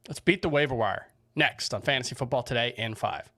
Let's beat the waiver wire next on Fantasy Football Today in 5.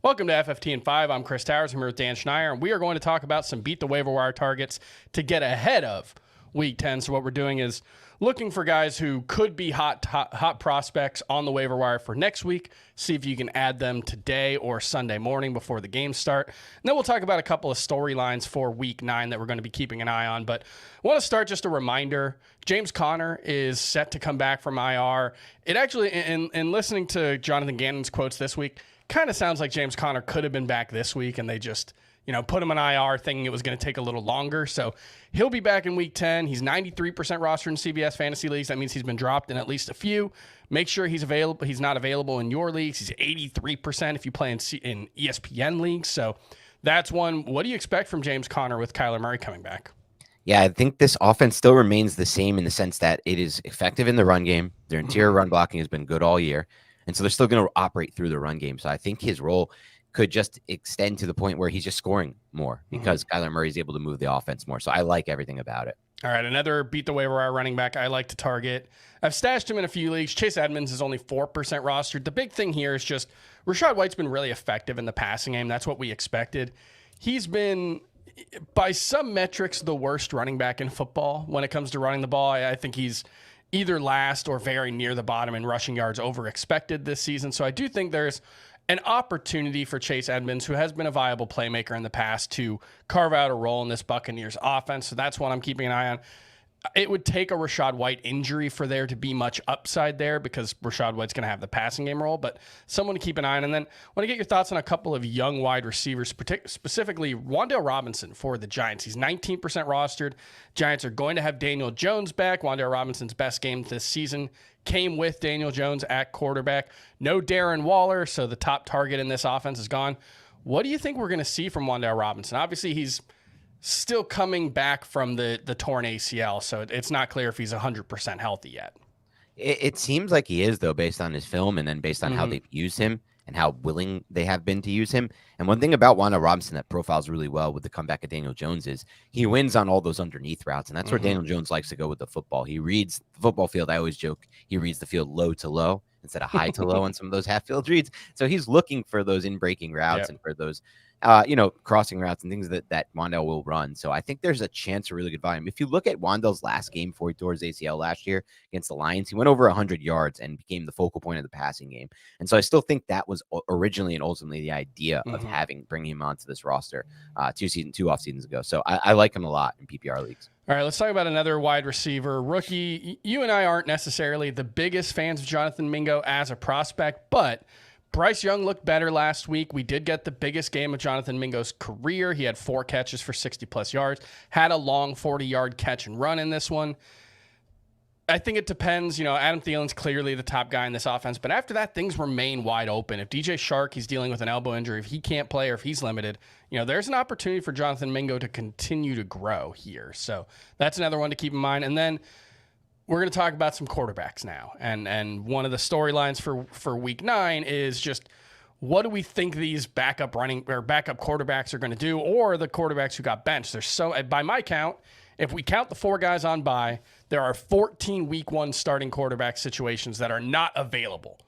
Welcome to FFT in 5. I'm Chris Towers. I'm here with Dan Schneier, and we are going to talk about some beat the waiver wire targets to get ahead of Week 10. So what we're doing is looking for guys who could be hot prospects on the waiver wire for next week. See if you can add them today or Sunday morning before the games start. And then we'll talk about a couple of storylines for Week 9 that we're going to be keeping an eye on. But I want to start just a reminder. James Conner is set to come back from IR. It actually, in listening to Jonathan Gannon's quotes this week, kind of sounds like James Conner could have been back this week, and they just, put him on IR thinking it was going to take a little longer. So he'll be back in Week 10. He's 93% rostered in CBS fantasy leagues. That means he's been dropped in at least a few. Make sure he's available. He's not available in your leagues. He's 83% if you play in ESPN leagues. So that's one. What do you expect from James Conner with Kyler Murray coming back? Yeah, I think this offense still remains the same in the sense that it is effective in the run game. Their interior run blocking has been good all year. And so they're still going to operate through the run game. So I think his role could just extend to the point where he's just scoring more because Kyler Murray is able to move the offense more. So I like everything about it. All right, another beat the waiver wire running back I like to target. I've stashed him in a few leagues. Chase Edmonds is only 4% rostered. The big thing here is just Rachaad White's been really effective in the passing game. That's what we expected. He's been, by some metrics, the worst running back in football when it comes to running the ball. I think he's either last or very near the bottom in rushing yards over expected this season. So I do think there's an opportunity for Chase Edmonds, who has been a viable playmaker in the past, to carve out a role in this Buccaneers offense. So that's one I'm keeping an eye on. It would take a Rachaad White injury for there to be much upside there because Rachaad White's going to have the passing game role, but someone to keep an eye on. And then I want to get your thoughts on a couple of young wide receivers, specifically Wan'Dale Robinson for the Giants. He's 19% rostered. Giants are going to have Daniel Jones back. Wan'Dale Robinson's best game this season came with Daniel Jones at quarterback. No Darren Waller, so the top target in this offense is gone. What do you think we're going to see from Wan'Dale Robinson? Obviously, he's still coming back from the torn ACL, so it's not clear if he's 100% healthy yet. It seems like he is, though, based on his film and then based on how they've used him and how willing they have been to use him. And one thing about Wan'Dale Robinson that profiles really well with the comeback of Daniel Jones is he wins on all those underneath routes, and that's where Daniel Jones likes to go with the football. He reads the football field. I always joke he reads the field low to low instead of high to low on some of those half-field reads. So he's looking for those in-breaking routes and for those crossing routes and things that Wan'Dale will run. So I think there's a chance for really good volume. If you look at Wan'Dale's last game before he tore his ACL last year against the Lions, he went over 100 yards and became the focal point of the passing game. And so I still think that was originally and ultimately the idea of bringing him onto this roster 2 off seasons ago. So I like him a lot in PPR leagues. All right, let's talk about another wide receiver rookie. You and I aren't necessarily the biggest fans of Jonathan Mingo as a prospect, but Bryce Young looked better last week. We did get the biggest game of Jonathan Mingo's career. He had 4 catches for 60-plus yards, had a long 40-yard catch and run in this one. I think it depends. Adam Thielen's clearly the top guy in this offense, but after that, things remain wide open. If DJ Shark, he's dealing with an elbow injury, if he can't play or if he's limited, there's an opportunity for Jonathan Mingo to continue to grow here. So that's another one to keep in mind. And then we're going to talk about some quarterbacks now. And one of the storylines for Week 9 is just what do we think these backup quarterbacks are going to do, or the quarterbacks who got benched. There's by my count, if we count the 4 guys on bye, there are 14 Week 1 starting quarterback situations that are not available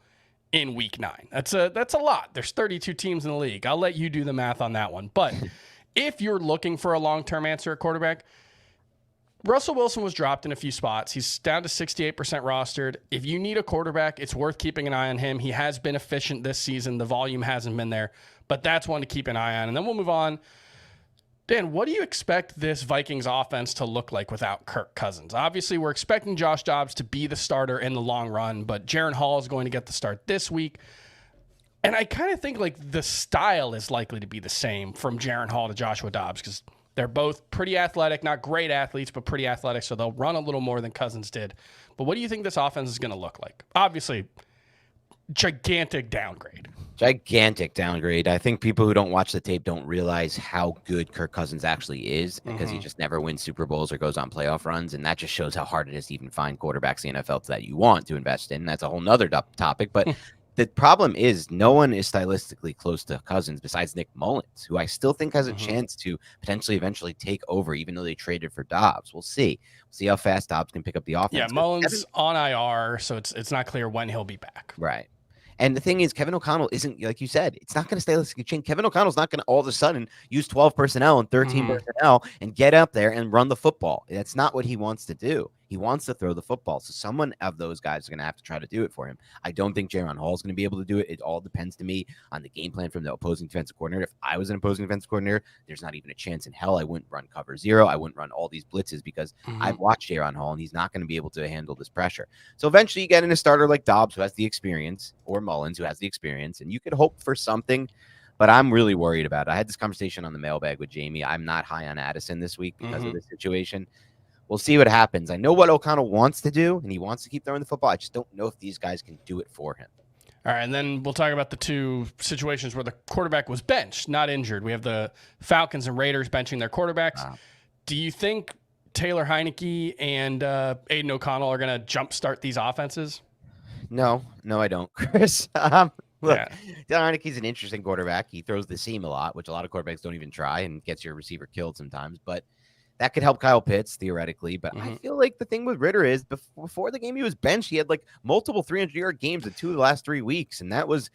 in Week 9. That's a lot. There's 32 teams in the league. I'll let you do the math on that one. But if you're looking for a long-term answer at quarterback, Russell Wilson was dropped in a few spots. He's down to 68% rostered. If you need a quarterback, it's worth keeping an eye on him. He has been efficient this season. The volume hasn't been there, but that's one to keep an eye on. And then we'll move on. Dan, what do you expect this Vikings offense to look like without Kirk Cousins? Obviously, we're expecting Josh Dobbs to be the starter in the long run, but Jaren Hall is going to get the start this week. And I kind of think the style is likely to be the same from Jaren Hall to Joshua Dobbs because they're both pretty athletic, not great athletes, but pretty athletic, so they'll run a little more than Cousins did. But what do you think this offense is going to look like? Obviously, gigantic downgrade. Gigantic downgrade. I think people who don't watch the tape don't realize how good Kirk Cousins actually is because he just never wins Super Bowls or goes on playoff runs, and that just shows how hard it is to even find quarterbacks in the NFL that you want to invest in. That's a whole nother topic, but the problem is no one is stylistically close to Cousins besides Nick Mullins, who I still think has a chance to potentially eventually take over, even though they traded for Dobbs. We'll see. See how fast Dobbs can pick up the offense. Yeah, Mullins on IR, so it's not clear when he'll be back. Right. And the thing is, Kevin O'Connell isn't, like you said, it's not going to stylistically change. Kevin O'Connell's not going to all of a sudden use 12 personnel and 13 personnel and get up there and run the football. That's not what he wants to do. He wants to throw the football. So someone of those guys is going to have to try to do it for him. I don't think Jaron Hall is going to be able to do it. It all depends to me on the game plan from the opposing defensive coordinator. If I was an opposing defensive coordinator, there's not even a chance in hell I wouldn't run cover 0. I wouldn't run all these blitzes because I've watched Jaron Hall and he's not going to be able to handle this pressure. So eventually you get in a starter like Dobbs who has the experience, or Mullins who has the experience, and you could hope for something. But I'm really worried about it. I had this conversation on the mailbag with Jamie. I'm not high on Addison this week because of this situation. We'll see what happens. I know what O'Connell wants to do, and he wants to keep throwing the football. I just don't know if these guys can do it for him. All right, and then we'll talk about the two situations where the quarterback was benched, not injured. We have the Falcons and Raiders benching their quarterbacks. Wow. Do you think Taylor Heineke and Aiden O'Connell are going to jumpstart these offenses? No, I don't, Chris. Look, Taylor Heineke's an interesting quarterback. He throws the seam a lot, which a lot of quarterbacks don't even try, and gets your receiver killed sometimes. But that could help Kyle Pitts theoretically. But I feel like the thing with Ritter is before the game he was benched, he had like multiple 300-yard games in 2 of the last 3 weeks. And that was,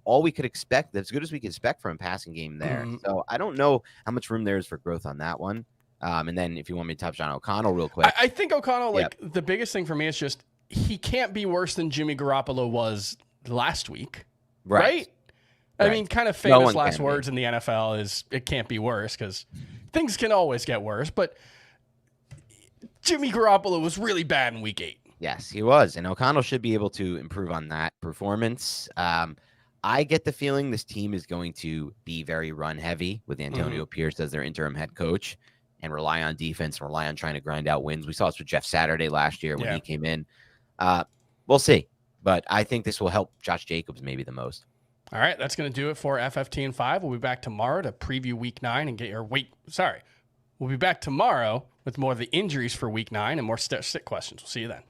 all we could expect, as good as we could expect from a passing game there. So I don't know how much room there is for growth on that one. And then if you want me to touch on O'Connell real quick. I think O'Connell, the biggest thing for me is just he can't be worse than Jimmy Garoppolo was last week. Right? I mean, kind of famous last words in the NFL is it can't be worse because things can always get worse. But Jimmy Garoppolo was really bad in week 8. Yes, he was. And O'Connell should be able to improve on that performance. I get the feeling this team is going to be very run heavy with Antonio Pierce as their interim head coach and rely on defense and rely on trying to grind out wins. We saw this with Jeff Saturday last year when he came in. We'll see. But I think this will help Josh Jacobs maybe the most. All right, that's going to do it for FFT and 5. We'll be back tomorrow to preview Week 9 and get your We'll be back tomorrow with more of the injuries for Week 9 and more sit questions. We'll see you then.